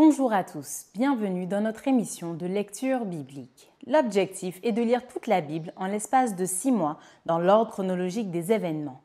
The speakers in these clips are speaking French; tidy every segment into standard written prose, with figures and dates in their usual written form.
Bonjour à tous, bienvenue dans notre émission de lecture biblique. L'objectif est de lire toute la Bible en l'espace de 6 mois dans l'ordre chronologique des événements.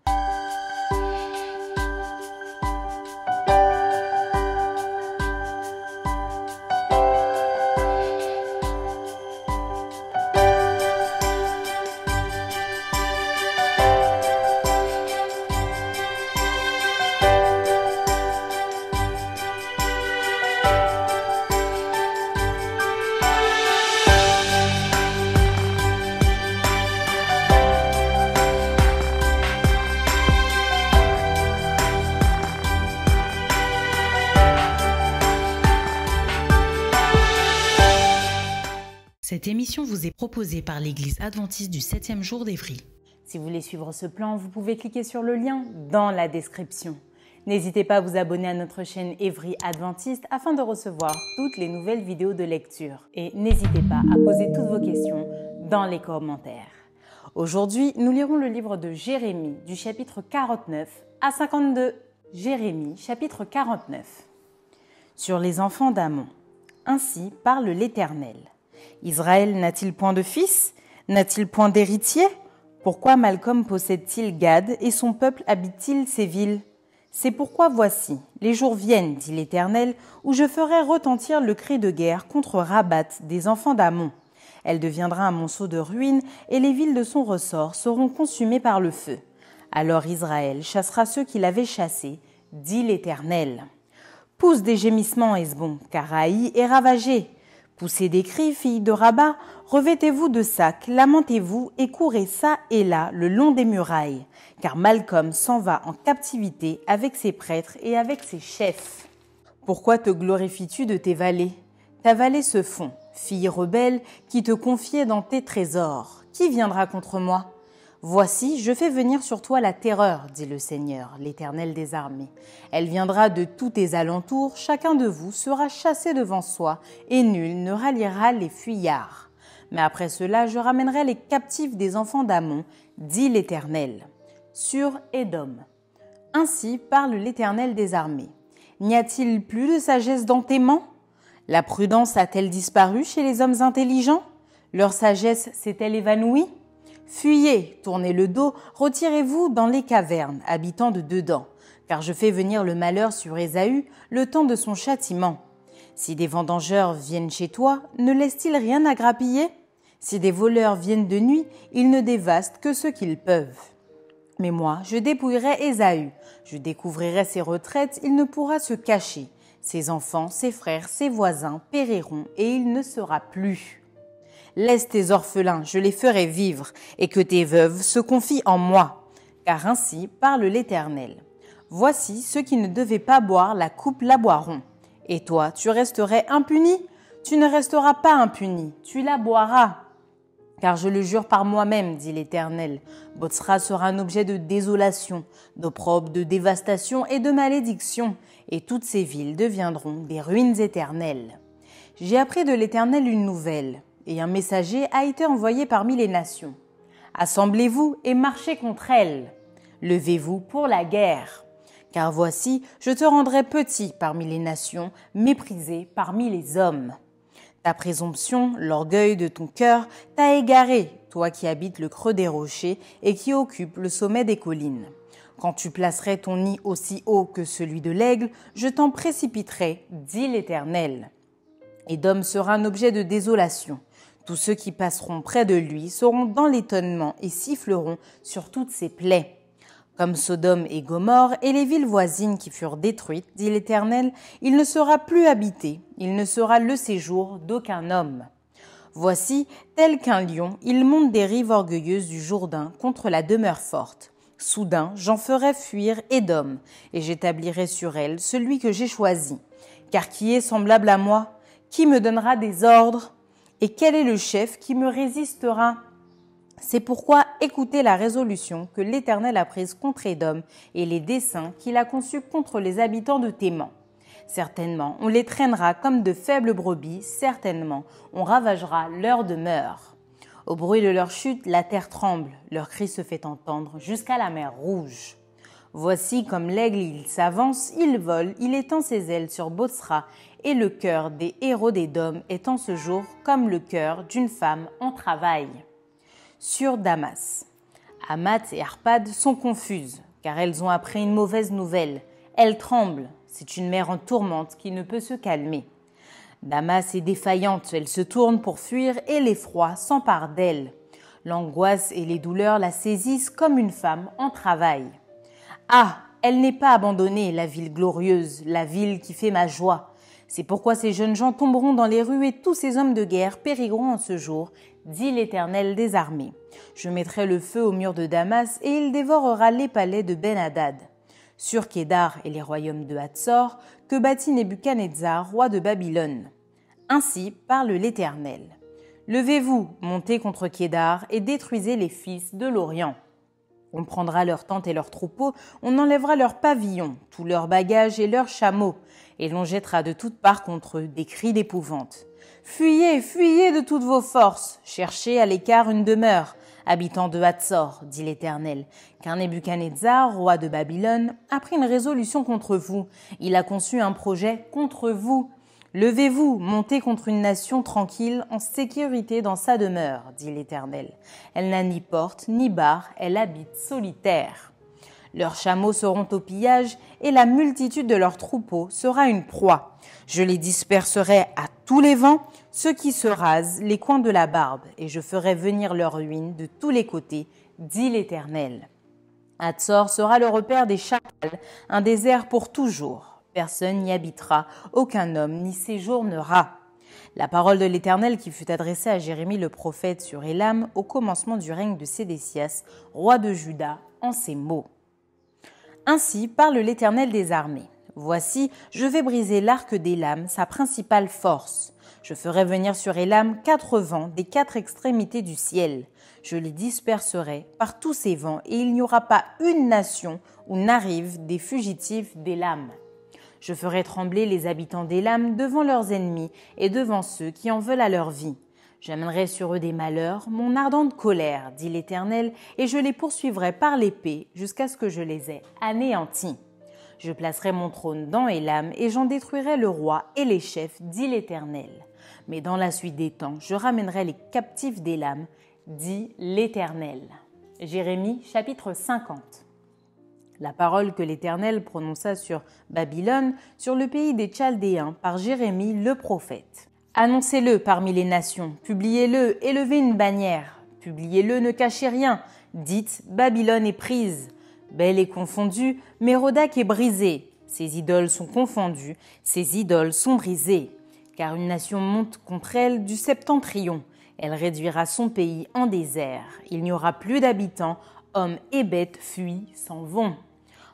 Cette émission vous est proposée par l'Église adventiste du 7e jour d'Évry. Si vous voulez suivre ce plan, vous pouvez cliquer sur le lien dans la description. N'hésitez pas à vous abonner à notre chaîne Évry Adventiste afin de recevoir toutes les nouvelles vidéos de lecture. Et n'hésitez pas à poser toutes vos questions dans les commentaires. Aujourd'hui, nous lirons le livre de Jérémie du chapitre 49 à 52. Jérémie, chapitre 49. Sur les enfants d'Amon. Ainsi parle l'Éternel. Israël n'a-t-il point de fils? N'a-t-il point d'héritier? Pourquoi Malcolm possède-t-il Gad et son peuple habite-t-il ces villes? C'est pourquoi voici, les jours viennent, dit l'Éternel, où je ferai retentir le cri de guerre contre Rabat des enfants d'Amon. Elle deviendra un monceau de ruines et les villes de son ressort seront consumées par le feu. Alors Israël chassera ceux qui l'avaient chassé, dit l'Éternel. Pousse des gémissements, Hesbon, car Haï est ravagé. Poussez des cris, filles de Rabat, revêtez-vous de sacs, lamentez-vous et courez ça et là le long des murailles, car Malcolm s'en va en captivité avec ses prêtres et avec ses chefs. Pourquoi te glorifies-tu de tes vallées? Ta vallée se fond, fille rebelle, qui te confiait dans tes trésors. Qui viendra contre moi? Voici, je fais venir sur toi la terreur, dit le Seigneur, l'Éternel des armées. Elle viendra de tous tes alentours, chacun de vous sera chassé devant soi, et nul ne ralliera les fuyards. Mais après cela, je ramènerai les captifs des enfants d'Amon, dit l'Éternel. Sur Édom. Ainsi parle l'Éternel des armées. N'y a-t-il plus de sagesse dans tes mains? La prudence a-t-elle disparu chez les hommes intelligents? Leur sagesse s'est-elle évanouie? Fuyez, tournez le dos, retirez-vous dans les cavernes, habitants de dedans, car je fais venir le malheur sur Ésaü, le temps de son châtiment. Si des vendangeurs viennent chez toi, ne laissent-ils rien à grappiller? Si des voleurs viennent de nuit, ils ne dévastent que ce qu'ils peuvent. Mais moi, je dépouillerai Ésaü, je découvrirai ses retraites, il ne pourra se cacher. Ses enfants, ses frères, ses voisins périront et il ne sera plus. Laisse tes orphelins, je les ferai vivre, et que tes veuves se confient en moi. Car ainsi parle l'Éternel. Voici ceux qui ne devaient pas boire la coupe la boiront. Et toi, tu resterais impuni? Tu ne resteras pas impuni, tu la boiras. Car je le jure par moi-même, dit l'Éternel, Botsra sera un objet de désolation, d'opprobre, de dévastation et de malédiction, et toutes ces villes deviendront des ruines éternelles. J'ai appris de l'Éternel une nouvelle. Et un messager a été envoyé parmi les nations. Assemblez-vous et marchez contre elles. Levez-vous pour la guerre. Car voici, je te rendrai petit parmi les nations, méprisé parmi les hommes. Ta présomption, l'orgueil de ton cœur, t'a égaré, toi qui habites le creux des rochers et qui occupes le sommet des collines. Quand tu placerais ton nid aussi haut que celui de l'aigle, je t'en précipiterai, dit l'Éternel. Édom sera un objet de désolation. Tous ceux qui passeront près de lui seront dans l'étonnement et siffleront sur toutes ses plaies. Comme Sodome et Gomorrhe et les villes voisines qui furent détruites, dit l'Éternel, il ne sera plus habité, il ne sera le séjour d'aucun homme. Voici, tel qu'un lion, il monte des rives orgueilleuses du Jourdain contre la demeure forte. Soudain, j'en ferai fuir Édom, et j'établirai sur elle celui que j'ai choisi. Car qui est semblable à moi? Qui me donnera des ordres? Et quel est le chef qui me résistera? C'est pourquoi écoutez la résolution que l'Éternel a prise contre Édom et les desseins qu'il a conçus contre les habitants de Théman. Certainement, on les traînera comme de faibles brebis, certainement, on ravagera leur demeure. Au bruit de leur chute, la terre tremble, leur cri se fait entendre jusqu'à la mer Rouge. Voici comme l'aigle il s'avance, il vole, il étend ses ailes sur Botsra et le cœur des héros d'Édom est en ce jour comme le cœur d'une femme en travail. Sur Damas. Amat et Arpad sont confuses, car elles ont appris une mauvaise nouvelle. Elles tremblent, c'est une mer en tourmente qui ne peut se calmer. Damas est défaillante, elle se tourne pour fuir et l'effroi s'empare d'elle. L'angoisse et les douleurs la saisissent comme une femme en travail. Ah, elle n'est pas abandonnée, la ville glorieuse, la ville qui fait ma joie. C'est pourquoi ces jeunes gens tomberont dans les rues et tous ces hommes de guerre périront en ce jour, dit l'Éternel des armées. Je mettrai le feu au mur de Damas et il dévorera les palais de Ben-Hadad. Sur Kédar et les royaumes de Hatzor, que bâtit Nebuchadnezzar, roi de Babylone. Ainsi parle l'Éternel. Levez-vous, montez contre Kédar et détruisez les fils de l'Orient. On prendra leurs tentes et leurs troupeaux, on enlèvera leurs pavillons, tous leurs bagages et leurs chameaux, et l'on jettera de toutes parts contre eux des cris d'épouvante. Fuyez, fuyez de toutes vos forces, cherchez à l'écart une demeure, habitants de Hatzor, dit l'Éternel, car Nebuchadnezzar, roi de Babylone, a pris une résolution contre vous, il a conçu un projet contre vous. Levez-vous, montez contre une nation tranquille, en sécurité dans sa demeure, dit l'Éternel. Elle n'a ni porte, ni barre, elle habite solitaire. Leurs chameaux seront au pillage, et la multitude de leurs troupeaux sera une proie. Je les disperserai à tous les vents, ceux qui se rasent les coins de la barbe, et je ferai venir leur ruine de tous les côtés, dit l'Éternel. Hatzor sera le repère des chacals, un désert pour toujours. Personne n'y habitera, aucun homme n'y séjournera. La parole de l'Éternel qui fut adressée à Jérémie le prophète sur Élam au commencement du règne de Sédécias, roi de Juda, en ces mots. Ainsi parle l'Éternel des armées. Voici, je vais briser l'arc d'Élam, sa principale force. Je ferai venir sur Élam 4 vents des 4 extrémités du ciel. Je les disperserai par tous ces vents et il n'y aura pas une nation où n'arrivent des fugitifs d'Élam. Je ferai trembler les habitants d'Élam devant leurs ennemis et devant ceux qui en veulent à leur vie. J'amènerai sur eux des malheurs, mon ardente colère, dit l'Éternel, et je les poursuivrai par l'épée jusqu'à ce que je les ai anéantis. Je placerai mon trône dans Élam et j'en détruirai le roi et les chefs, dit l'Éternel. Mais dans la suite des temps, je ramènerai les captifs d'Élam, dit l'Éternel. Jérémie chapitre 50. La parole que l'Éternel prononça sur Babylone, sur le pays des Chaldéens, par Jérémie le prophète. Annoncez-le parmi les nations, publiez-le, élevez une bannière. Publiez-le, ne cachez rien. Dites, Babylone est prise. Belle est confondue, Mérodach est brisée. Ses idoles sont confondues, ses idoles sont brisées. Car une nation monte contre elle du septentrion. Elle réduira son pays en désert. Il n'y aura plus d'habitants. Hommes et bêtes fuient, s'en vont.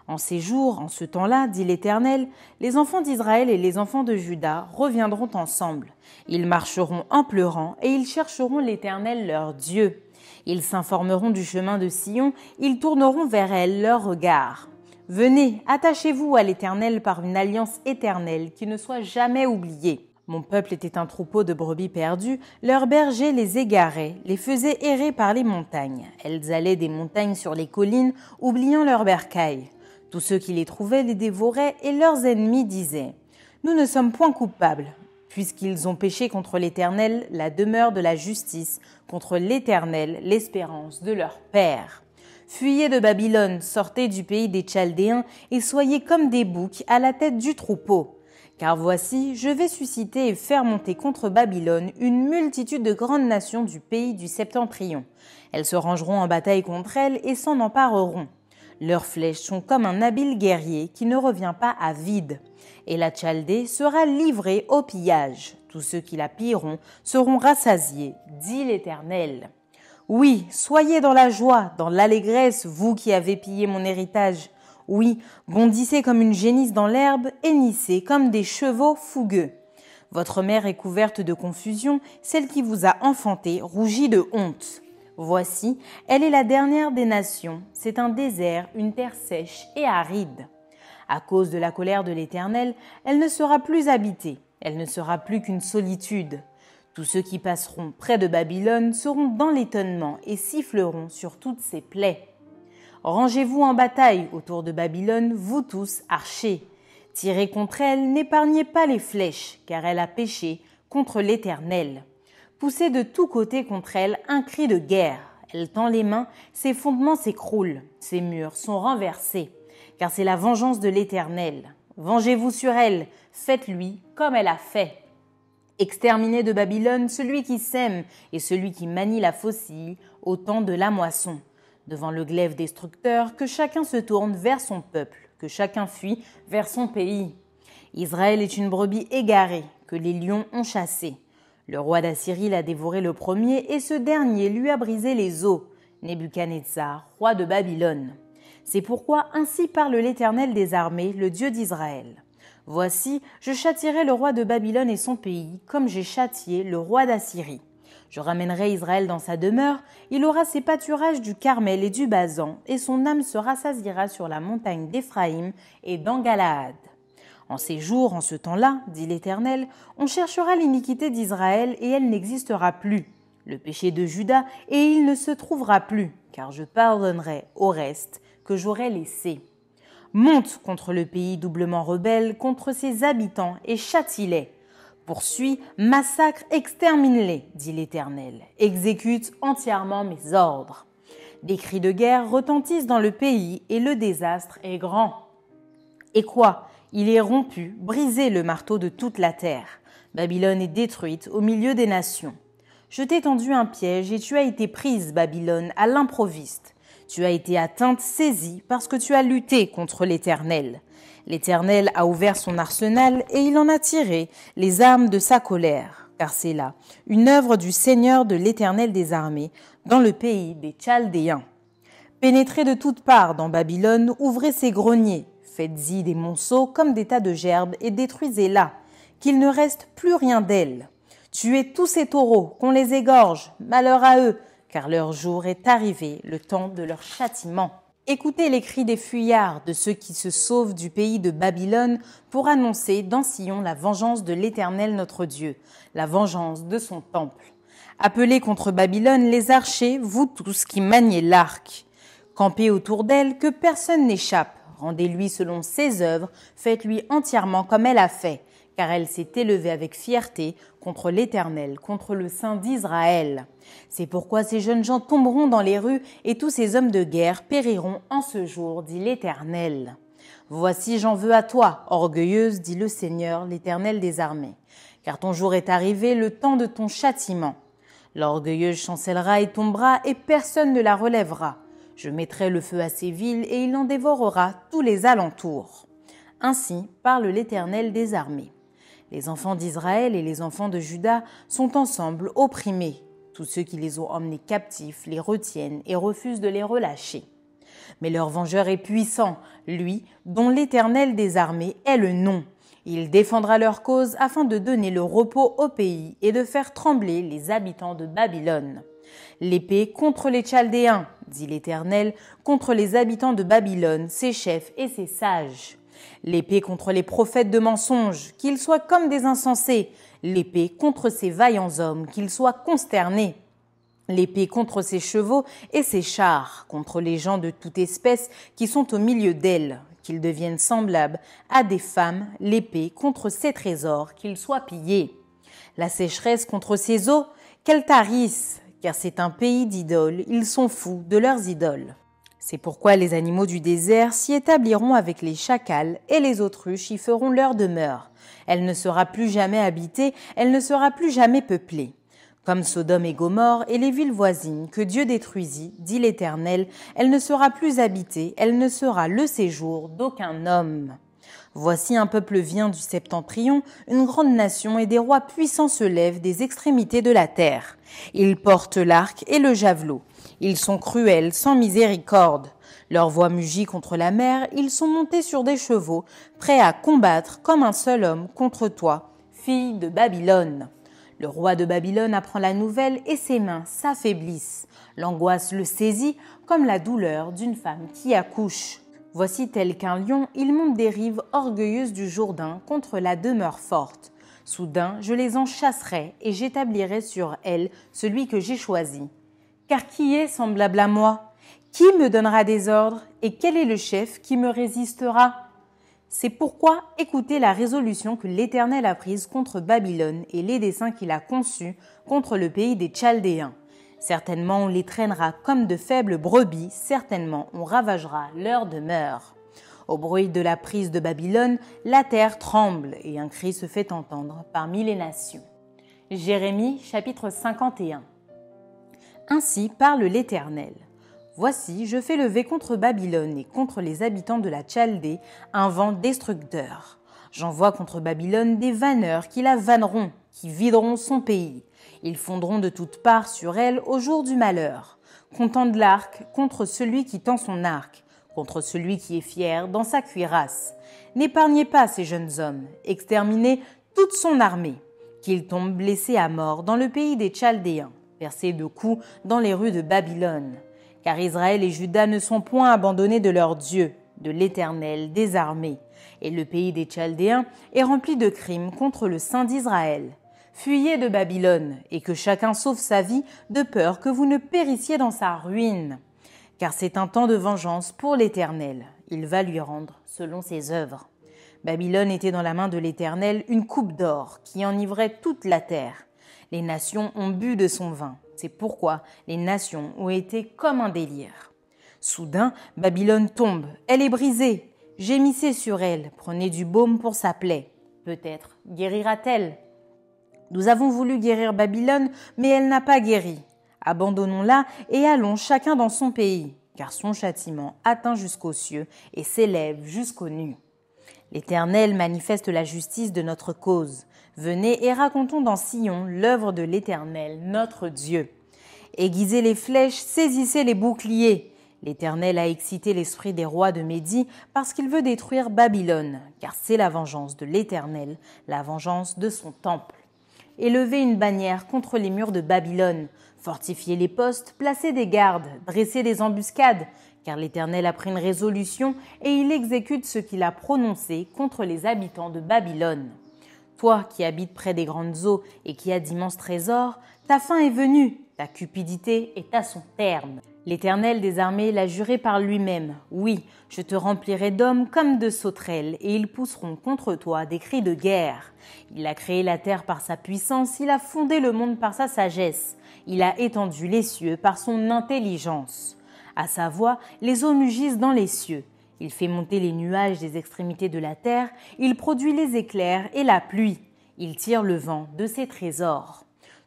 En ces jours, en ce temps-là, dit l'Éternel, les enfants d'Israël et les enfants de Juda reviendront ensemble. Ils marcheront en pleurant et ils chercheront l'Éternel leur Dieu. Ils s'informeront du chemin de Sion, ils tourneront vers elle leur regard. Venez, attachez-vous à l'Éternel par une alliance éternelle qui ne soit jamais oubliée. Mon peuple était un troupeau de brebis perdues, leurs bergers les égaraient, les faisaient errer par les montagnes. Elles allaient des montagnes sur les collines, oubliant leurs bercailles. Tous ceux qui les trouvaient les dévoraient et leurs ennemis disaient « Nous ne sommes point coupables ». Puisqu'ils ont péché contre l'Éternel, la demeure de la justice, contre l'Éternel, l'espérance de leur père. Fuyez de Babylone, sortez du pays des Chaldéens et soyez comme des boucs à la tête du troupeau. Car voici, je vais susciter et faire monter contre Babylone une multitude de grandes nations du pays du septentrion. Elles se rangeront en bataille contre elle et s'en empareront. Leurs flèches sont comme un habile guerrier qui ne revient pas à vide. Et la Chaldée sera livrée au pillage. Tous ceux qui la pilleront seront rassasiés, dit l'Éternel. Oui, soyez dans la joie, dans l'allégresse, vous qui avez pillé mon héritage. Oui, bondissez comme une génisse dans l'herbe, hennissez comme des chevaux fougueux. Votre mère est couverte de confusion, celle qui vous a enfanté rougit de honte. Voici, elle est la dernière des nations, c'est un désert, une terre sèche et aride. À cause de la colère de l'Éternel, elle ne sera plus habitée, elle ne sera plus qu'une solitude. Tous ceux qui passeront près de Babylone seront dans l'étonnement et siffleront sur toutes ses plaies. Rangez-vous en bataille autour de Babylone, vous tous archers. Tirez contre elle, n'épargnez pas les flèches, car elle a péché contre l'Éternel. Poussez de tous côtés contre elle un cri de guerre. Elle tend les mains, ses fondements s'écroulent, ses murs sont renversés, car c'est la vengeance de l'Éternel. Vengez-vous sur elle, faites-lui comme elle a fait. Exterminez de Babylone celui qui sème et celui qui manie la faucille au temps de la moisson. Devant le glaive destructeur, que chacun se tourne vers son peuple, que chacun fuit vers son pays. Israël est une brebis égarée que les lions ont chassée. Le roi d'Assyrie l'a dévoré le premier et ce dernier lui a brisé les os. Nebuchadnezzar, roi de Babylone. C'est pourquoi ainsi parle l'Éternel des armées, le Dieu d'Israël. Voici, je châtierai le roi de Babylone et son pays, comme j'ai châtié le roi d'Assyrie. Je ramènerai Israël dans sa demeure, il aura ses pâturages du Carmel et du Basan, et son âme se rassasiera sur la montagne d'Éphraïm et dans Galaad. En ces jours, en ce temps-là, dit l'Éternel, on cherchera l'iniquité d'Israël et elle n'existera plus, le péché de Juda et il ne se trouvera plus, car je pardonnerai au reste que j'aurai laissé. Monte contre le pays doublement rebelle, contre ses habitants et châtie-les. Poursuis, massacre, extermine-les, dit l'Éternel. Exécute entièrement mes ordres. Des cris de guerre retentissent dans le pays et le désastre est grand. Et quoi ? Il est rompu, brisé le marteau de toute la terre. Babylone est détruite au milieu des nations. Je t'ai tendu un piège et tu as été prise, Babylone, à l'improviste. Tu as été atteinte, saisie, parce que tu as lutté contre l'Éternel. L'Éternel a ouvert son arsenal et il en a tiré les armes de sa colère, car c'est là une œuvre du Seigneur de l'Éternel des armées, dans le pays des Chaldéens. Pénétrez de toutes parts dans Babylone, ouvrez ses greniers, faites-y des monceaux comme des tas de gerbes et détruisez-la, qu'il ne reste plus rien d'elle. Tuez tous ces taureaux, qu'on les égorge, malheur à eux, car leur jour est arrivé, le temps de leur châtiment. Écoutez les cris des fuyards, de ceux qui se sauvent du pays de Babylone, pour annoncer dans Sion la vengeance de l'Éternel notre Dieu, la vengeance de son temple. Appelez contre Babylone les archers, vous tous qui maniez l'arc. Campez autour d'elle, que personne n'échappe. Rendez-lui selon ses œuvres, faites-lui entièrement comme elle a fait, car elle s'est élevée avec fierté contre l'Éternel, contre le Saint d'Israël. C'est pourquoi ces jeunes gens tomberont dans les rues et tous ces hommes de guerre périront en ce jour, dit l'Éternel. Voici, j'en veux à toi, orgueilleuse, dit le Seigneur, l'Éternel des armées, car ton jour est arrivé, le temps de ton châtiment. L'orgueilleuse chancellera et tombera, et personne ne la relèvera. Je mettrai le feu à ces villes, et il en dévorera tous les alentours. Ainsi parle l'Éternel des armées. Les enfants d'Israël et les enfants de Juda sont ensemble opprimés. Tous ceux qui les ont emmenés captifs les retiennent et refusent de les relâcher. Mais leur vengeur est puissant, lui, dont l'Éternel des armées est le nom. Il défendra leur cause afin de donner le repos au pays et de faire trembler les habitants de Babylone. L'épée contre les Chaldéens, dit l'Éternel, contre les habitants de Babylone, ses chefs et ses sages. L'épée contre les prophètes de mensonges, qu'ils soient comme des insensés. L'épée contre ces vaillants hommes, qu'ils soient consternés. L'épée contre ses chevaux et ses chars, contre les gens de toute espèce qui sont au milieu d'elle, qu'ils deviennent semblables à des femmes. L'épée contre ses trésors, qu'ils soient pillés. La sécheresse contre ses eaux, qu'elle tarisse, car c'est un pays d'idoles, ils sont fous de leurs idoles. C'est pourquoi les animaux du désert s'y établiront avec les chacals et les autruches y feront leur demeure. Elle ne sera plus jamais habitée, elle ne sera plus jamais peuplée. Comme Sodome et Gomorrhe et les villes voisines que Dieu détruisit, dit l'Éternel, elle ne sera plus habitée, elle ne sera le séjour d'aucun homme. Voici un peuple vient du septentrion, une grande nation et des rois puissants se lèvent des extrémités de la terre. Ils portent l'arc et le javelot. Ils sont cruels, sans miséricorde. Leur voix mugit contre la mer, ils sont montés sur des chevaux, prêts à combattre comme un seul homme contre toi, fille de Babylone. Le roi de Babylone apprend la nouvelle et ses mains s'affaiblissent. L'angoisse le saisit comme la douleur d'une femme qui accouche. Voici tel qu'un lion, il monte des rives orgueilleuses du Jourdain contre la demeure forte. Soudain, je les en chasserai et j'établirai sur elles celui que j'ai choisi. Car qui est semblable à moi? Qui me donnera des ordres? Et quel est le chef qui me résistera? C'est pourquoi écoutez la résolution que l'Éternel a prise contre Babylone et les desseins qu'il a conçus contre le pays des Chaldéens. Certainement on les traînera comme de faibles brebis, certainement on ravagera leur demeure. Au bruit de la prise de Babylone, la terre tremble et un cri se fait entendre parmi les nations. Jérémie chapitre 51. Ainsi parle l'Éternel. Voici, je fais lever contre Babylone et contre les habitants de la Chaldée un vent destructeur. J'envoie contre Babylone des vanneurs qui la vanneront, qui videront son pays. Ils fondront de toutes parts sur elle au jour du malheur. Comptant de l'arc contre celui qui tend son arc, contre celui qui est fier dans sa cuirasse. N'épargnez pas ces jeunes hommes, exterminez toute son armée, qu'ils tombent blessés à mort dans le pays des Chaldéens, percés de coups dans les rues de Babylone. Car Israël et Juda ne sont point abandonnés de leur Dieu, de l'Éternel des armées, et le pays des Chaldéens est rempli de crimes contre le Saint d'Israël. Fuyez de Babylone, et que chacun sauve sa vie, de peur que vous ne périssiez dans sa ruine. Car c'est un temps de vengeance pour l'Éternel, il va lui rendre selon ses œuvres. Babylone était dans la main de l'Éternel une coupe d'or qui enivrait toute la terre. Les nations ont bu de son vin. C'est pourquoi les nations ont été comme un délire. Soudain, Babylone tombe, elle est brisée. Gémissez sur elle, prenez du baume pour sa plaie. Peut-être guérira-t-elle. Nous avons voulu guérir Babylone, mais elle n'a pas guéri. Abandonnons-la et allons chacun dans son pays, car son châtiment atteint jusqu'aux cieux et s'élève jusqu'aux nues. L'Éternel manifeste la justice de notre cause. Venez et racontons dans Sion l'œuvre de l'Éternel, notre Dieu. Aiguisez les flèches, saisissez les boucliers. L'Éternel a excité l'esprit des rois de Médie parce qu'il veut détruire Babylone, car c'est la vengeance de l'Éternel, la vengeance de son temple. Élevez une bannière contre les murs de Babylone, fortifiez les postes, placez des gardes, dressez des embuscades, car l'Éternel a pris une résolution et il exécute ce qu'il a prononcé contre les habitants de Babylone. Toi qui habites près des grandes eaux et qui as d'immenses trésors, ta fin est venue, ta cupidité est à son terme. L'Éternel des armées l'a juré par lui-même. Oui, je te remplirai d'hommes comme de sauterelles, et ils pousseront contre toi des cris de guerre. Il a créé la terre par sa puissance, il a fondé le monde par sa sagesse, il a étendu les cieux par son intelligence. À sa voix, les eaux mugissent dans les cieux. Il fait monter les nuages des extrémités de la terre, il produit les éclairs et la pluie. Il tire le vent de ses trésors.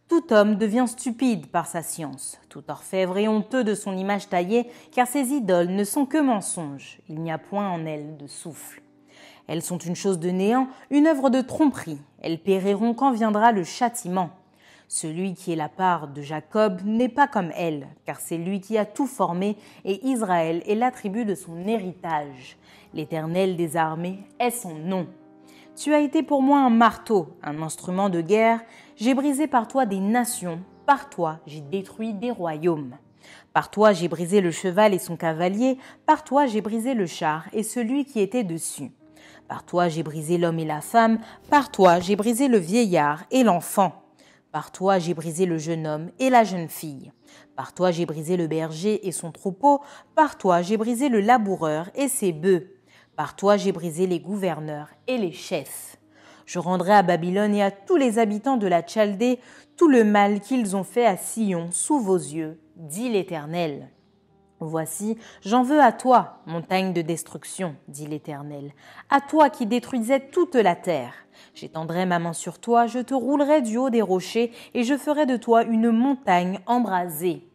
Tout homme devient stupide par sa science, tout orfèvre est honteux de son image taillée, car ses idoles ne sont que mensonges, il n'y a point en elles de souffle. Elles sont une chose de néant, une œuvre de tromperie, elles périront quand viendra le châtiment. Celui qui est la part de Jacob n'est pas comme elle, car c'est lui qui a tout formé, et Israël est l'attribut de son héritage. L'Éternel des armées est son nom. Tu as été pour moi un marteau, un instrument de guerre. J'ai brisé par toi des nations, par toi j'ai détruit des royaumes. Par toi j'ai brisé le cheval et son cavalier, par toi j'ai brisé le char et celui qui était dessus. Par toi j'ai brisé l'homme et la femme, par toi j'ai brisé le vieillard et l'enfant. Par toi j'ai brisé le jeune homme et la jeune fille. Par toi j'ai brisé le berger et son troupeau, par toi j'ai brisé le laboureur et ses bœufs. Par toi j'ai brisé les gouverneurs et les chefs. Je rendrai à Babylone et à tous les habitants de la Chaldée tout le mal qu'ils ont fait à Sion sous vos yeux, dit l'Éternel. Voici, j'en veux à toi, montagne de destruction, dit l'Éternel, à toi qui détruisais toute la terre. J'étendrai ma main sur toi, je te roulerai du haut des rochers et je ferai de toi une montagne embrasée.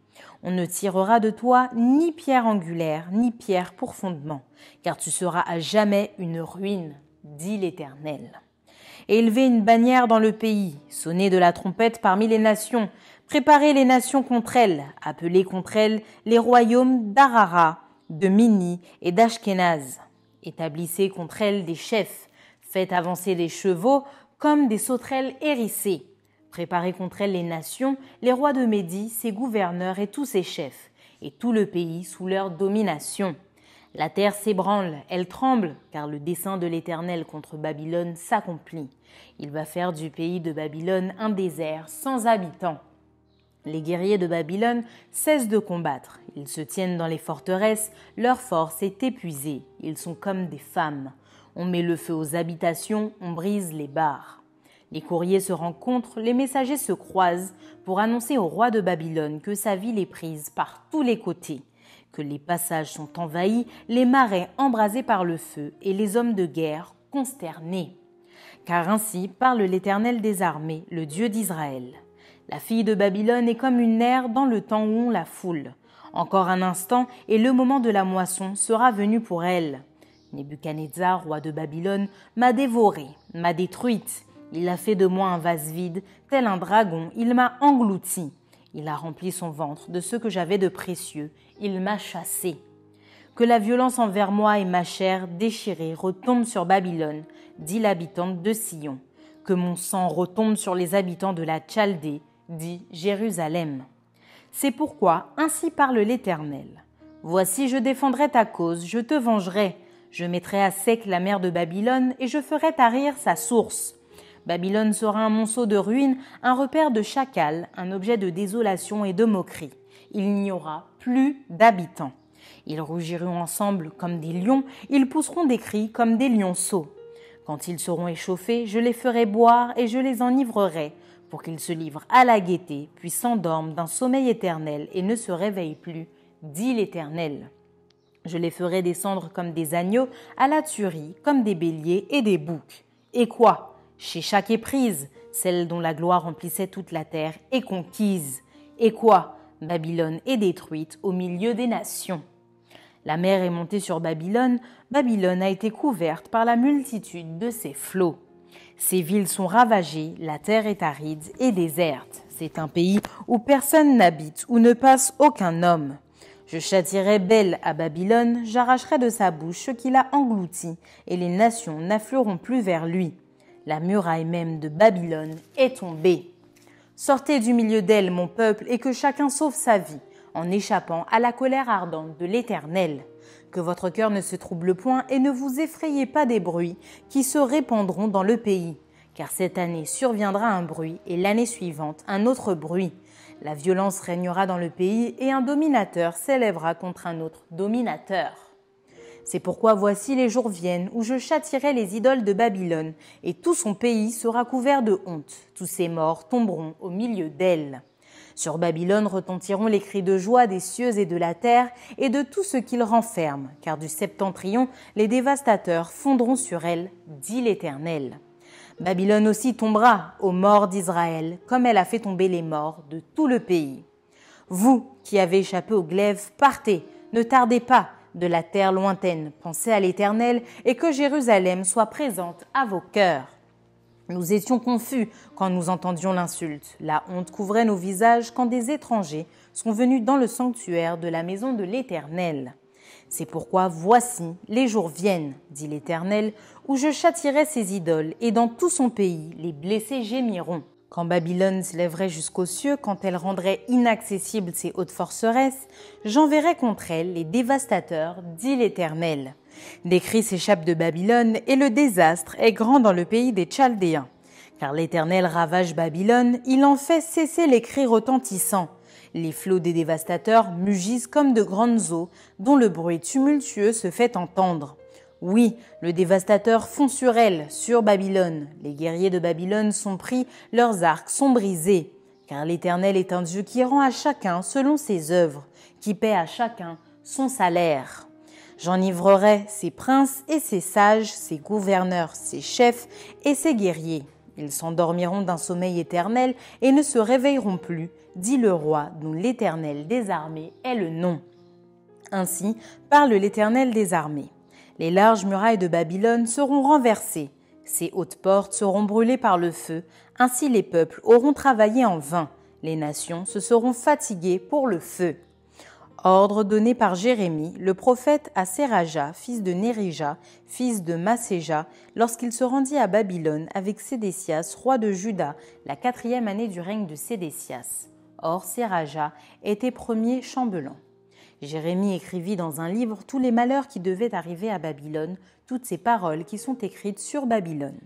On ne tirera de toi ni pierre angulaire, ni pierre pour fondement, car tu seras à jamais une ruine, dit l'Éternel. Élevez une bannière dans le pays, sonnez de la trompette parmi les nations, préparez les nations contre elles, appelez contre elles les royaumes d'Arara, de Mini et d'Ashkenaz. Établissez contre elles des chefs, faites avancer des chevaux comme des sauterelles hérissées. Préparez contre elles les nations, les rois de Médie, ses gouverneurs et tous ses chefs, et tout le pays sous leur domination. La terre s'ébranle, elle tremble, car le dessein de l'Éternel contre Babylone s'accomplit. Il va faire du pays de Babylone un désert sans habitants. Les guerriers de Babylone cessent de combattre. Ils se tiennent dans les forteresses, leur force est épuisée. Ils sont comme des femmes. On met le feu aux habitations, on brise les barres. Les courriers se rencontrent, les messagers se croisent pour annoncer au roi de Babylone que sa ville est prise par tous les côtés, que les passages sont envahis, les marais embrasés par le feu et les hommes de guerre consternés. Car ainsi parle l'Éternel des armées, le Dieu d'Israël. La fille de Babylone est comme une nerf dans le temps où on la foule. Encore un instant et le moment de la moisson sera venu pour elle. Nebuchadnezzar, roi de Babylone, m'a dévorée, m'a détruite. Il a fait de moi un vase vide, tel un dragon, il m'a englouti. Il a rempli son ventre de ce que j'avais de précieux, il m'a chassé. Que la violence envers moi et ma chair déchirée retombe sur Babylone, dit l'habitante de Sion. Que mon sang retombe sur les habitants de la Chaldée, dit Jérusalem. C'est pourquoi ainsi parle l'Éternel. Voici, je défendrai ta cause, je te vengerai. Je mettrai à sec la mer de Babylone et je ferai tarir sa source. Babylone sera un monceau de ruines, un repère de chacals, un objet de désolation et de moquerie. Il n'y aura plus d'habitants. Ils rougiront ensemble comme des lions, ils pousseront des cris comme des lionceaux. Quand ils seront échauffés, je les ferai boire et je les enivrerai, pour qu'ils se livrent à la gaieté, puis s'endorment d'un sommeil éternel et ne se réveillent plus, dit l'Éternel. Je les ferai descendre comme des agneaux, à la tuerie, comme des béliers et des boucs. Et quoi ? Chez chaque éprise, celle dont la gloire remplissait toute la terre est conquise. Et quoi ? Babylone est détruite au milieu des nations. La mer est montée sur Babylone, Babylone a été couverte par la multitude de ses flots. Ses villes sont ravagées, la terre est aride et déserte. C'est un pays où personne n'habite, où ne passe aucun homme. Je châtierai Bel à Babylone, j'arracherai de sa bouche ce qu'il a englouti, et les nations n'afflueront plus vers lui. La muraille même de Babylone est tombée. Sortez du milieu d'elle, mon peuple, et que chacun sauve sa vie, en échappant à la colère ardente de l'Éternel. Que votre cœur ne se trouble point et ne vous effrayez pas des bruits qui se répandront dans le pays. Car cette année surviendra un bruit et l'année suivante un autre bruit. La violence régnera dans le pays et un dominateur s'élèvera contre un autre dominateur. C'est pourquoi voici les jours viennent où je châtierai les idoles de Babylone et tout son pays sera couvert de honte. Tous ses morts tomberont au milieu d'elle. Sur Babylone retentiront les cris de joie des cieux et de la terre et de tout ce qu'il renferme, car du septentrion, les dévastateurs fondront sur elle, dit l'Éternel. Babylone aussi tombera aux morts d'Israël, comme elle a fait tomber les morts de tout le pays. Vous qui avez échappé au glaive, partez, ne tardez pas de la terre lointaine, pensez à l'Éternel et que Jérusalem soit présente à vos cœurs. Nous étions confus quand nous entendions l'insulte. La honte couvrait nos visages quand des étrangers sont venus dans le sanctuaire de la maison de l'Éternel. C'est pourquoi voici, les jours viennent, dit l'Éternel, où je châtierai ses idoles, et dans tout son pays, les blessés gémiront. Quand Babylone s'élèverait jusqu'aux cieux, quand elle rendrait inaccessibles ses hautes forteresses, j'enverrai contre elle les dévastateurs, dit l'Éternel. Des cris s'échappent de Babylone et le désastre est grand dans le pays des Chaldéens. Car l'Éternel ravage Babylone, il en fait cesser les cris retentissants. Les flots des dévastateurs mugissent comme de grandes eaux dont le bruit tumultueux se fait entendre. Oui, le dévastateur fond sur elle, sur Babylone. Les guerriers de Babylone sont pris, leurs arcs sont brisés. Car l'Éternel est un Dieu qui rend à chacun selon ses œuvres, qui paie à chacun son salaire. J'enivrerai ses princes et ses sages, ses gouverneurs, ses chefs et ses guerriers. Ils s'endormiront d'un sommeil éternel et ne se réveilleront plus, dit le roi dont l'Éternel des armées est le nom. Ainsi parle l'Éternel des armées. Les larges murailles de Babylone seront renversées, ses hautes portes seront brûlées par le feu, ainsi les peuples auront travaillé en vain, les nations se seront fatiguées pour le feu. Ordre donné par Jérémie, le prophète à Séraja, fils de Nérija, fils de Masséja, lorsqu'il se rendit à Babylone avec Sédécias, roi de Juda, la 4e année du règne de Sédécias. Or Séraja était premier chambellan. Jérémie écrivit dans un livre tous les malheurs qui devaient arriver à Babylone, toutes ces paroles qui sont écrites sur Babylone.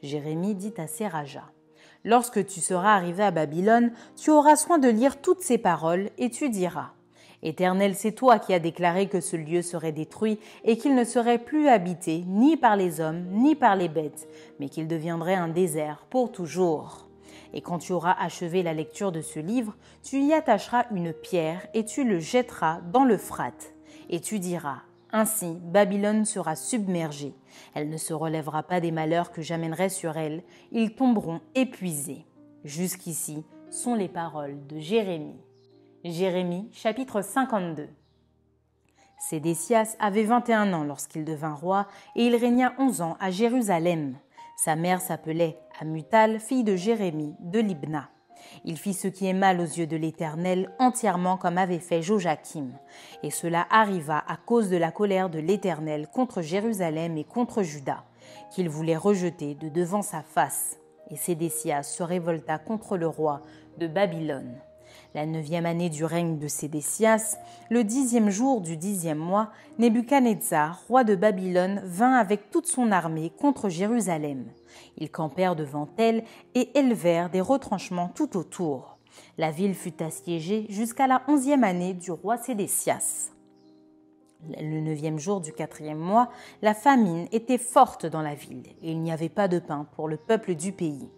Jérémie dit à Séraja, « Lorsque tu seras arrivé à Babylone, tu auras soin de lire toutes ces paroles et tu diras, « Éternel, c'est toi qui as déclaré que ce lieu serait détruit et qu'il ne serait plus habité ni par les hommes ni par les bêtes, mais qu'il deviendrait un désert pour toujours. Et quand tu auras achevé la lecture de ce livre, tu y attacheras une pierre et tu le jetteras dans l'Euphrate. Et tu diras, ainsi Babylone sera submergée. Elle ne se relèvera pas des malheurs que j'amènerai sur elle, ils tomberont épuisés. Jusqu'ici sont les paroles de Jérémie. Jérémie, chapitre 52. Sédécias avait 21 ans lorsqu'il devint roi et il régna 11 ans à Jérusalem. Sa mère s'appelait Amutal, fille de Jérémie, de Libna. Il fit ce qui est mal aux yeux de l'Éternel, entièrement comme avait fait Joachim. Et cela arriva à cause de la colère de l'Éternel contre Jérusalem et contre Juda, qu'il voulait rejeter de devant sa face. Et Sédécias se révolta contre le roi de Babylone. La 9e année du règne de Sédécias, le 10e jour du 10e mois, Nebuchadnezzar, roi de Babylone, vint avec toute son armée contre Jérusalem. Ils campèrent devant elle et élevèrent des retranchements tout autour. La ville fut assiégée jusqu'à la 11e année du roi Sédécias. Le 9e jour du 4e mois, la famine était forte dans la ville et il n'y avait pas de pain pour le peuple du pays.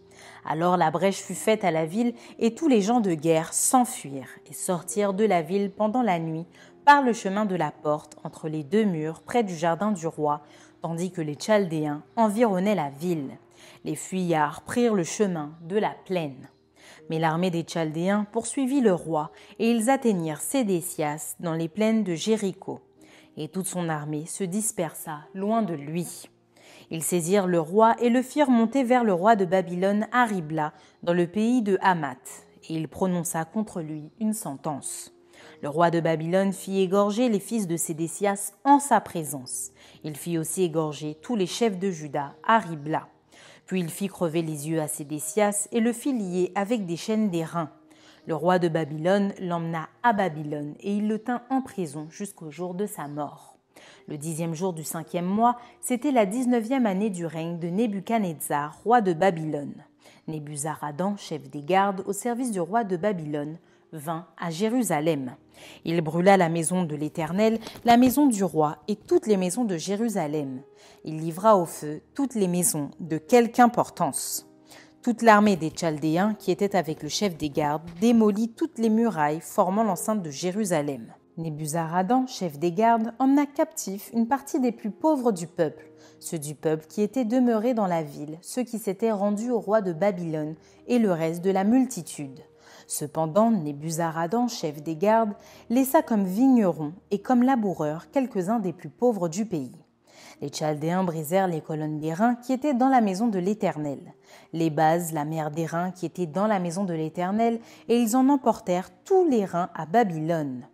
Alors la brèche fut faite à la ville et tous les gens de guerre s'enfuirent et sortirent de la ville pendant la nuit par le chemin de la porte entre les deux murs près du jardin du roi, tandis que les Chaldéens environnaient la ville. Les fuyards prirent le chemin de la plaine. Mais l'armée des Chaldéens poursuivit le roi et ils atteignirent Sédécias dans les plaines de Jéricho. Et toute son armée se dispersa loin de lui. Ils saisirent le roi et le firent monter vers le roi de Babylone à Ribla, dans le pays de Hamath, et il prononça contre lui une sentence. Le roi de Babylone fit égorger les fils de Sédécias en sa présence. Il fit aussi égorger tous les chefs de Juda à Ribla. Puis il fit crever les yeux à Sédécias et le fit lier avec des chaînes d'airain. Le roi de Babylone l'emmena à Babylone et il le tint en prison jusqu'au jour de sa mort. Le 10e jour du 5e mois, c'était la 19e année du règne de Nebuchadnezzar, roi de Babylone. Nebuzaradan, chef des gardes au service du roi de Babylone, vint à Jérusalem. Il brûla la maison de l'Éternel, la maison du roi et toutes les maisons de Jérusalem. Il livra au feu toutes les maisons de quelque importance. Toute l'armée des Chaldéens, qui était avec le chef des gardes, démolit toutes les murailles formant l'enceinte de Jérusalem. Nebuzaradan, chef des gardes, emmena captif une partie des plus pauvres du peuple, ceux du peuple qui étaient demeurés dans la ville, ceux qui s'étaient rendus au roi de Babylone et le reste de la multitude. Cependant, Nebuzaradan, chef des gardes, laissa comme vignerons et comme laboureurs quelques-uns des plus pauvres du pays. Les Chaldéens brisèrent les colonnes d'airain qui étaient dans la maison de l'Éternel, les bases, la mer d'airain qui était dans la maison de l'Éternel, et ils en emportèrent tous les reins à Babylone.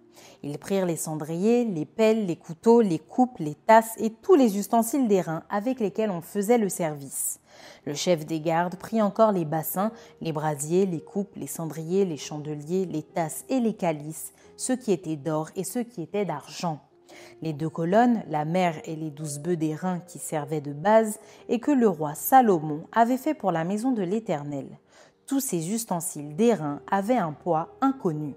Ils prirent les cendriers, les pelles, les couteaux, les coupes, les tasses et tous les ustensiles d'airain avec lesquels on faisait le service. Le chef des gardes prit encore les bassins, les brasiers, les coupes, les cendriers, les chandeliers, les tasses et les calices, ceux qui étaient d'or et ceux qui étaient d'argent. Les 2 colonnes, la mer et les 12 bœufs d'airain qui servaient de base et que le roi Salomon avait fait pour la maison de l'Éternel. Tous ces ustensiles d'airain avaient un poids inconnu.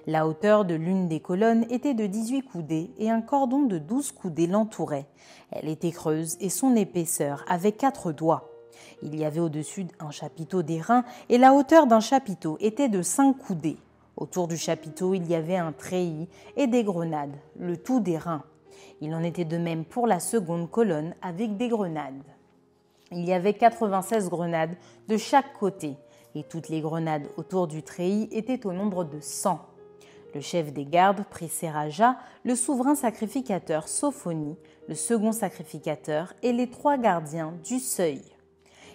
La hauteur de l'une des colonnes était de 18 coudées et un cordon de 12 coudées l'entourait. Elle était creuse et son épaisseur avait 4 doigts. Il y avait au-dessus un chapiteau d'airain et la hauteur d'un chapiteau était de 5 coudées. Autour du chapiteau, il y avait un treillis et des grenades, le tout d'airain. Il en était de même pour la seconde colonne avec des grenades. Il y avait 96 grenades de chaque côté et toutes les grenades autour du treillis étaient au nombre de 100. Le chef des gardes prit Séraja, le souverain sacrificateur Sophonie, le second sacrificateur et les 3 gardiens du seuil.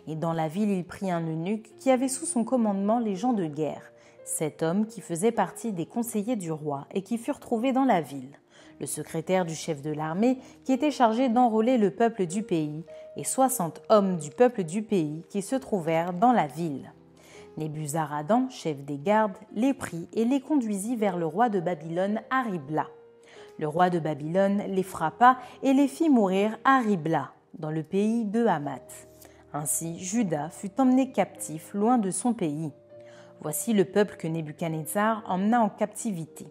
Et dans la ville, il prit un eunuque qui avait sous son commandement les gens de guerre, 7 hommes qui faisaient partie des conseillers du roi et qui furent trouvés dans la ville, le secrétaire du chef de l'armée qui était chargé d'enrôler le peuple du pays et 60 hommes du peuple du pays qui se trouvèrent dans la ville. Nebuzaradan, chef des gardes, les prit et les conduisit vers le roi de Babylone à Ribla. Le roi de Babylone les frappa et les fit mourir à Ribla, dans le pays de Hamath. Ainsi, Juda fut emmené captif loin de son pays. Voici le peuple que Nebuchadnezzar emmena en captivité.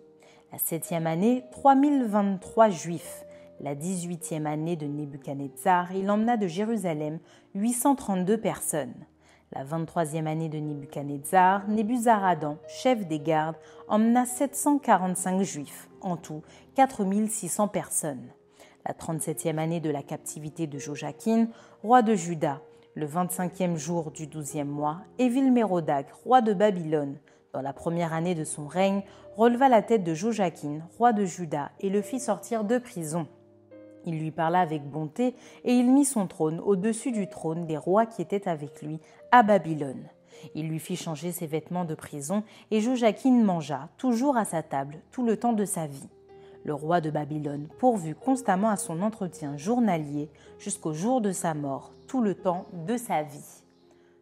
La 7e année, 3023 Juifs. La 18e année de Nebuchadnezzar, il emmena de Jérusalem 832 personnes. La 23e année de Nebuchadnezzar, Nebuzaradan, chef des gardes, emmena 745 Juifs, en tout 4600 personnes. La 37e année de la captivité de Joachim, roi de Juda, le 25e jour du 12e mois, Évil-Mérodach, roi de Babylone, dans la première année de son règne, releva la tête de Joachim, roi de Juda, et le fit sortir de prison. Il lui parla avec bonté et il mit son trône au-dessus du trône des rois qui étaient avec lui à Babylone. Il lui fit changer ses vêtements de prison et Joachim mangea toujours à sa table tout le temps de sa vie. Le roi de Babylone pourvut constamment à son entretien journalier jusqu'au jour de sa mort, tout le temps de sa vie.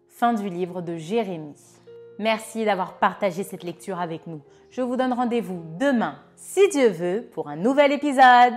Fin du livre de Jérémie. Merci d'avoir partagé cette lecture avec nous. Je vous donne rendez-vous demain, si Dieu veut, pour un nouvel épisode.